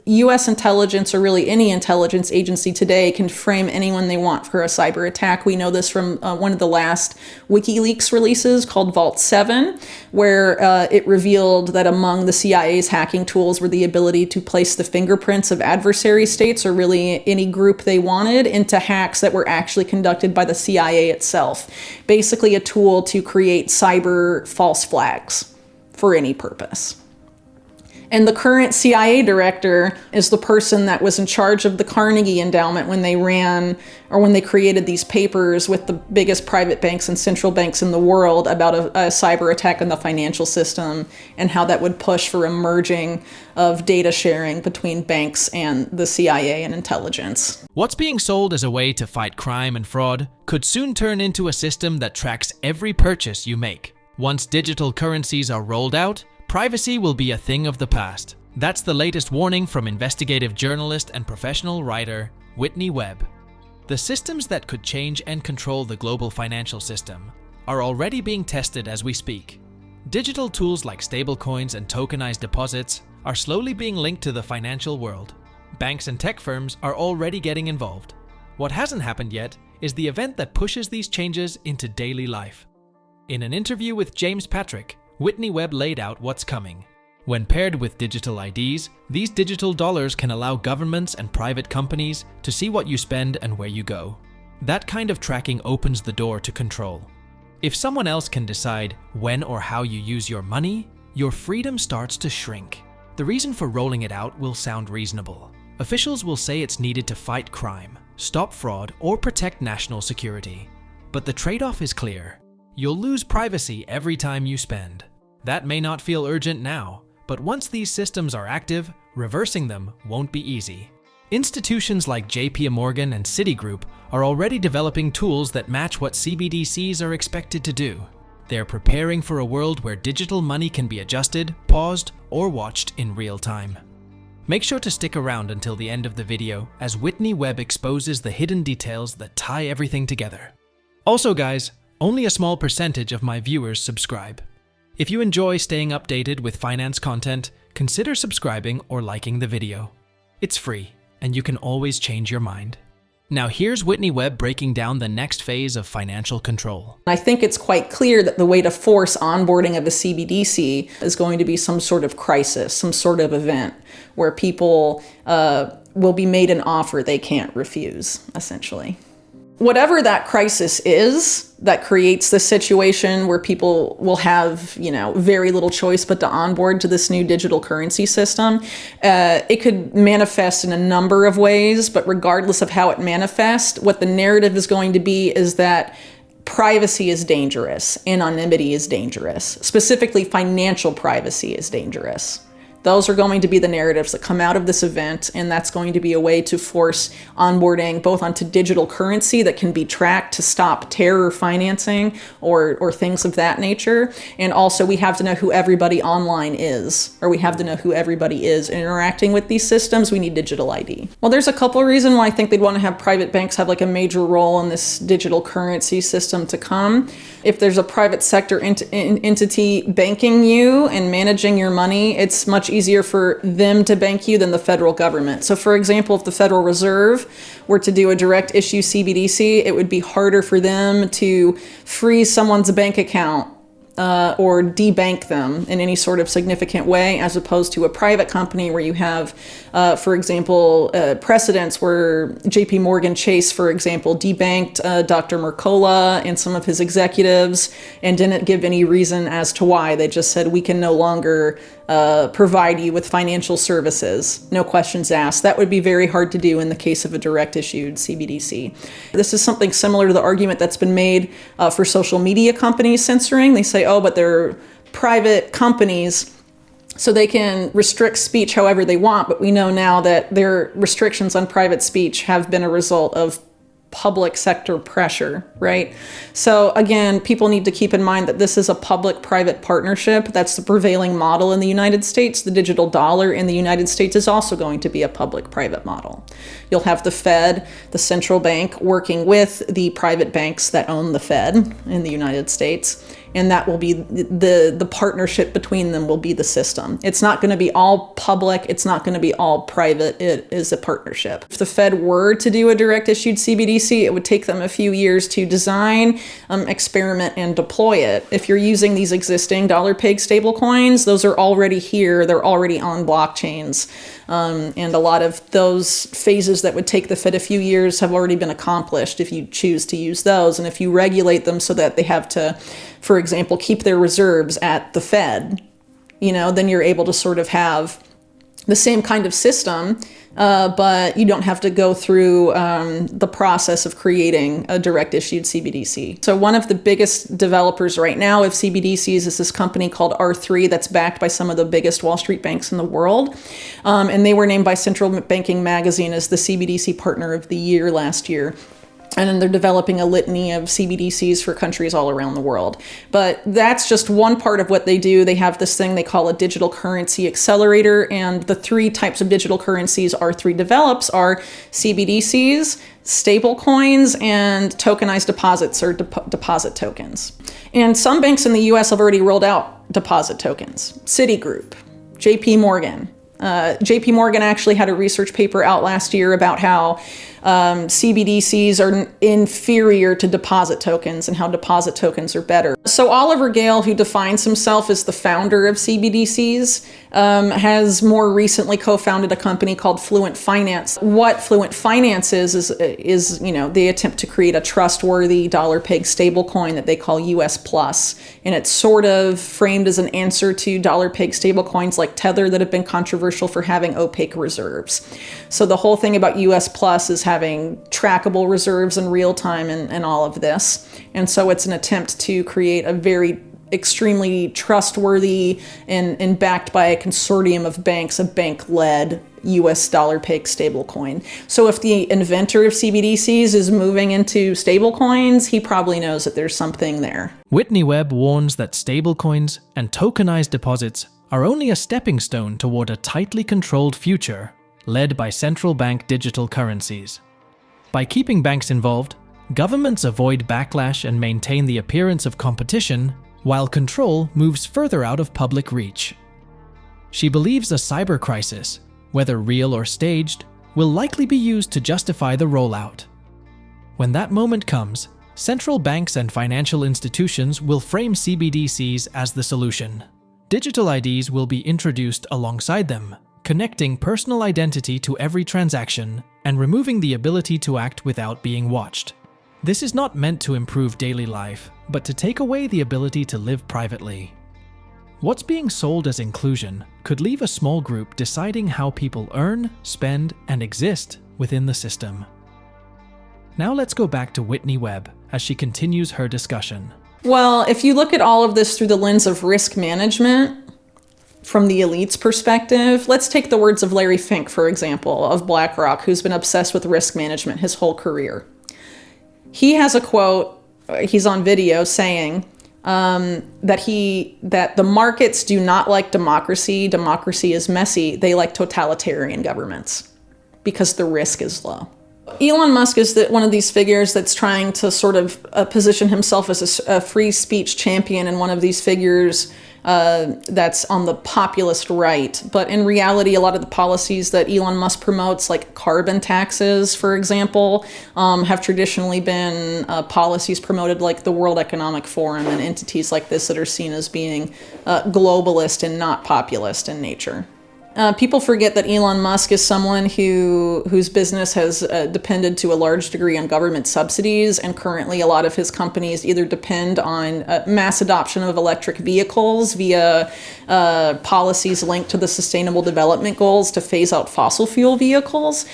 US intelligence, or really any intelligence agency today, can frame anyone they want for a cyber attack. We know this from one of the last WikiLeaks releases called Vault 7, where it revealed that among the CIA's hacking tools were the ability to place the fingerprints of adversary states, or really any group they wanted, into hacks that were actually conducted by the CIA itself. Basically a tool to create cyber false flags for any purpose. And the current CIA director is the person that was in charge of the Carnegie Endowment when they when they created these papers with the biggest private banks and central banks in the world about a cyber attack on the financial system, and how that would push for a merging of data sharing between banks and the CIA and intelligence. What's being sold as a way to fight crime and fraud could soon turn into a system that tracks every purchase you make. Once digital currencies are rolled out, privacy will be a thing of the past. That's the latest warning from investigative journalist and professional writer Whitney Webb. The systems that could change and control the global financial system are already being tested as we speak. Digital tools like stablecoins and tokenized deposits are slowly being linked to the financial world. Banks and tech firms are already getting involved. What hasn't happened yet is the event that pushes these changes into daily life. In an interview with James Patrick, Whitney Webb laid out what's coming. When paired with digital IDs, these digital dollars can allow governments and private companies to see what you spend and where you go. That kind of tracking opens the door to control. If someone else can decide when or how you use your money, your freedom starts to shrink. The reason for rolling it out will sound reasonable. Officials will say it's needed to fight crime, stop fraud, or protect national security. But the trade-off is clear. You'll lose privacy every time you spend. That may not feel urgent now, but once these systems are active, reversing them won't be easy. Institutions like JP Morgan and Citigroup are already developing tools that match what CBDCs are expected to do. They're preparing for a world where digital money can be adjusted, paused, or watched in real time. Make sure to stick around until the end of the video as Whitney Webb exposes the hidden details that tie everything together. Also guys, only a small percentage of my viewers subscribe. If you enjoy staying updated with finance content, consider subscribing or liking the video. It's free, and you can always change your mind. Now here's Whitney Webb breaking down the next phase of financial control. I think it's quite clear that the way to force onboarding of a CBDC is going to be some sort of crisis, some sort of event where people will be made an offer they can't refuse, essentially. Whatever that crisis is that creates this situation where people will have, very little choice but to onboard to this new digital currency system, it could manifest in a number of ways, but regardless of how it manifests, what the narrative is going to be is that privacy is dangerous, anonymity is dangerous, specifically financial privacy is dangerous. Those are going to be the narratives that come out of this event, and that's going to be a way to force onboarding both onto digital currency that can be tracked to stop terror financing or things of that nature. And also we have to know who everybody online is, or we have to know who everybody is interacting with these systems. We need digital ID. Well, there's a couple of reasons why I think they'd want to have private banks have like a major role in this digital currency system to come. If there's a private sector entity banking you and managing your money, it's much easier for them to bank you than the federal government. So for example, if the Federal Reserve were to do a direct issue CBDC, it would be harder for them to freeze someone's bank account or debank them in any sort of significant way, as opposed to a private company where you have, for example, precedents where JP Morgan Chase, for example, debanked Dr. Mercola and some of his executives and didn't give any reason as to why. They just said, we can no longer provide you with financial services, no questions asked. That would be very hard to do in the case of a direct issued CBDC. This is something similar to the argument that's been made for social media companies censoring. They say, oh, but they're private companies, so they can restrict speech however they want. But we know now that their restrictions on private speech have been a result of public sector pressure, right? So again, people need to keep in mind that this is a public-private partnership. That's the prevailing model in the United States. The digital dollar in the United States is also going to be a public-private model. You'll have the Fed, the central bank, working with the private banks that own the Fed in the United States. and that will be the partnership between them will be the system. It's not going to be all public. It's not going to be all private. It is a partnership. If the Fed were to do a direct issued CBDC, it would take them a few years to design, experiment, and deploy it. If you're using these existing dollar-pegged stablecoins, those are already here. They're already on blockchains. And a lot of those phases that would take the Fed a few years have already been accomplished if you choose to use those. And if you regulate them so that they have to, for example, keep their reserves at the Fed, then you're able to sort of have the same kind of system, but you don't have to go through the process of creating a direct issued CBDC. So one of the biggest developers right now of CBDCs is this company called R3 that's backed by some of the biggest Wall Street banks in the world. And they were named by Central Banking Magazine as the CBDC Partner of the Year last year. And then they're developing a litany of CBDCs for countries all around the world. But that's just one part of what they do. They have this thing they call a digital currency accelerator. And the three types of digital currencies R3 develops are CBDCs, stablecoins, and tokenized deposits or deposit tokens. And some banks in the US have already rolled out deposit tokens. Citigroup, JP Morgan. JP Morgan actually had a research paper out last year about how CBDCs are inferior to deposit tokens and how deposit tokens are better. So Oliver Gale, who defines himself as the founder of CBDCs, has more recently co-founded a company called Fluent Finance. What Fluent Finance is they attempt to create a trustworthy dollar-pegged stablecoin that they call US Plus. And it's sort of framed as an answer to dollar-pegged stablecoins like Tether that have been controversial for having opaque reserves. So the whole thing about US Plus is having trackable reserves in real time and all of this. And so it's an attempt to create a very extremely trustworthy and backed by a consortium of banks, a bank-led US dollar-pegged stablecoin. So if the inventor of CBDCs is moving into stablecoins, he probably knows that there's something there. Whitney Webb warns that stablecoins and tokenized deposits are only a stepping stone toward a tightly controlled future led by central bank digital currencies. By keeping banks involved, governments avoid backlash and maintain the appearance of competition, while control moves further out of public reach. She believes a cyber crisis, whether real or staged, will likely be used to justify the rollout. When that moment comes, central banks and financial institutions will frame CBDCs as the solution. Digital IDs will be introduced alongside them, connecting personal identity to every transaction and removing the ability to act without being watched. This is not meant to improve daily life, but to take away the ability to live privately. What's being sold as inclusion could leave a small group deciding how people earn, spend, and exist within the system. Now let's go back to Whitney Webb as she continues her discussion. Well, if you look at all of this through the lens of risk management, from the elite's perspective, let's take the words of Larry Fink, for example, of BlackRock, who's been obsessed with risk management his whole career. He has a quote, he's on video saying that the markets do not like democracy. Democracy is messy. They like totalitarian governments because the risk is low. Elon Musk is one of these figures that's trying to sort of position himself as a free speech champion and one of these figures that's on the populist right. But in reality, a lot of the policies that Elon Musk promotes, like carbon taxes, for example, have traditionally been policies promoted like the World Economic Forum and entities like this that are seen as being globalist and not populist in nature. People forget that Elon Musk is someone whose business has depended to a large degree on government subsidies, and currently a lot of his companies either depend on mass adoption of electric vehicles via policies linked to the Sustainable Development Goals to phase out fossil fuel vehicles,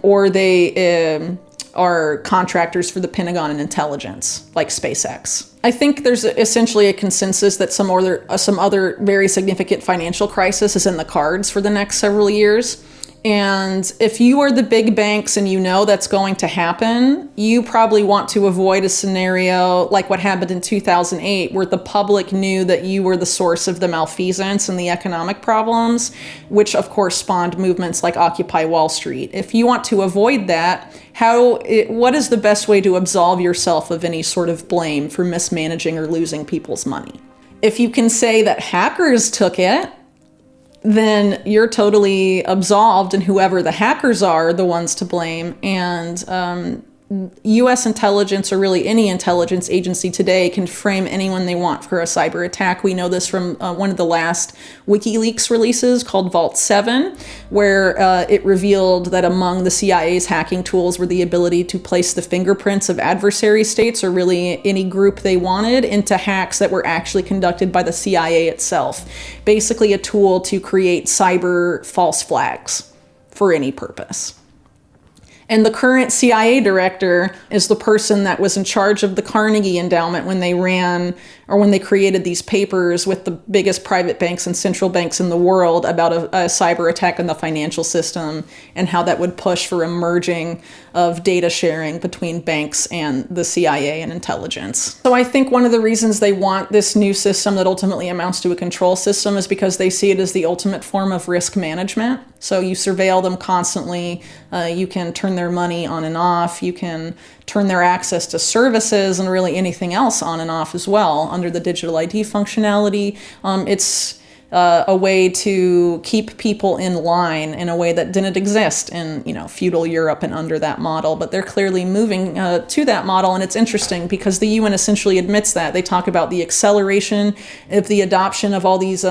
or they are contractors for the Pentagon and intelligence, like SpaceX. I think there's essentially a consensus that some other very significant financial crisis is in the cards for the next several years. And if you are the big banks and you know that's going to happen, you probably want to avoid a scenario like what happened in 2008, where the public knew that you were the source of the malfeasance and the economic problems, which of course spawned movements like Occupy Wall Street. If you want to avoid that, what is the best way to absolve yourself of any sort of blame for mismanaging or losing people's money? If you can say that hackers took it, then you're totally absolved, and whoever the hackers are the ones to blame. And U.S. intelligence, or really any intelligence agency today, can frame anyone they want for a cyber attack. We know this from one of the last WikiLeaks releases called Vault 7, where it revealed that among the CIA's hacking tools were the ability to place the fingerprints of adversary states, or really any group they wanted, into hacks that were actually conducted by the CIA itself. Basically a tool to create cyber false flags for any purpose. And the current CIA director is the person that was in charge of the Carnegie Endowment when they created these papers with the biggest private banks and central banks in the world about a cyber attack on the financial system, and how that would push for a merging of data sharing between banks and the CIA and intelligence. So I think one of the reasons they want this new system that ultimately amounts to a control system is because they see it as the ultimate form of risk management. So you surveil them constantly, you can turn their money on and off, you can turn their access to services and really anything else on and off as well under the digital ID functionality. It's a way to keep people in line in a way that didn't exist in feudal Europe and under that model. But they're clearly moving to that model, and it's interesting because the UN essentially admits that. They talk about the acceleration of the adoption of all these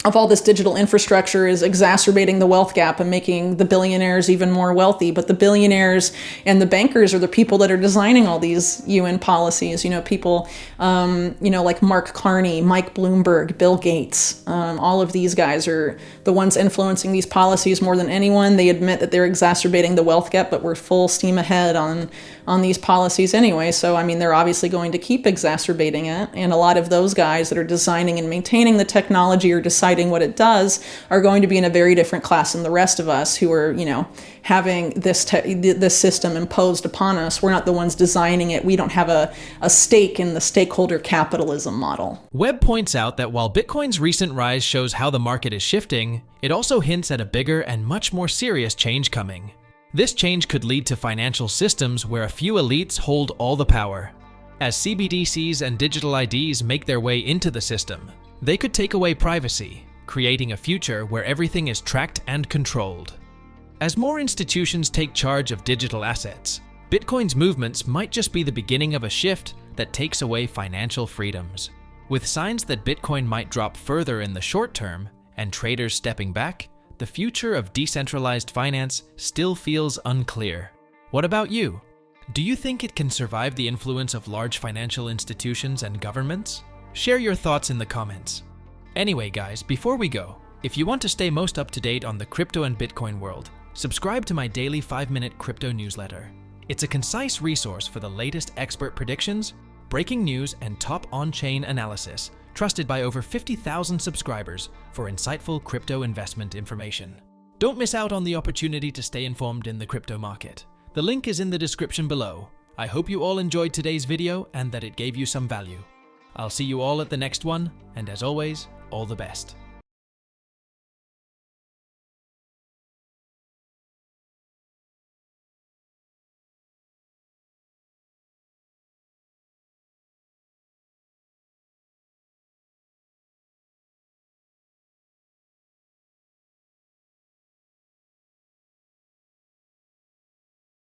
of all this digital infrastructure is exacerbating the wealth gap and making the billionaires even more wealthy. But the billionaires and the bankers are the people that are designing all these UN policies. People, like Mark Carney, Mike Bloomberg, Bill Gates. All of these guys are the ones influencing these policies more than anyone. They admit that they're exacerbating the wealth gap, but we're full steam ahead on these policies anyway. So, they're obviously going to keep exacerbating it. And a lot of those guys that are designing and maintaining the technology or deciding what it does are going to be in a very different class than the rest of us who are, having this system imposed upon us. We're not the ones designing it. We don't have a stake in the stakeholder capitalism model. Webb points out that while Bitcoin's recent rise shows how the market is shifting, it also hints at a bigger and much more serious change coming. This change could lead to financial systems where a few elites hold all the power. As CBDCs and digital IDs make their way into the system, they could take away privacy, creating a future where everything is tracked and controlled. As more institutions take charge of digital assets, Bitcoin's movements might just be the beginning of a shift that takes away financial freedoms. With signs that Bitcoin might drop further in the short term and traders stepping back, the future of decentralized finance still feels unclear. What about you? Do you think it can survive the influence of large financial institutions and governments? Share your thoughts in the comments. Anyway guys, before we go, if you want to stay most up to date on the crypto and Bitcoin world, subscribe to my daily 5-minute crypto newsletter. It's a concise resource for the latest expert predictions, breaking news, and top on-chain analysis, trusted by over 50,000 subscribers for insightful crypto investment information. Don't miss out on the opportunity to stay informed in the crypto market. The link is in the description below. I hope you all enjoyed today's video and that it gave you some value. I'll see you all at the next one, and as always, all the best.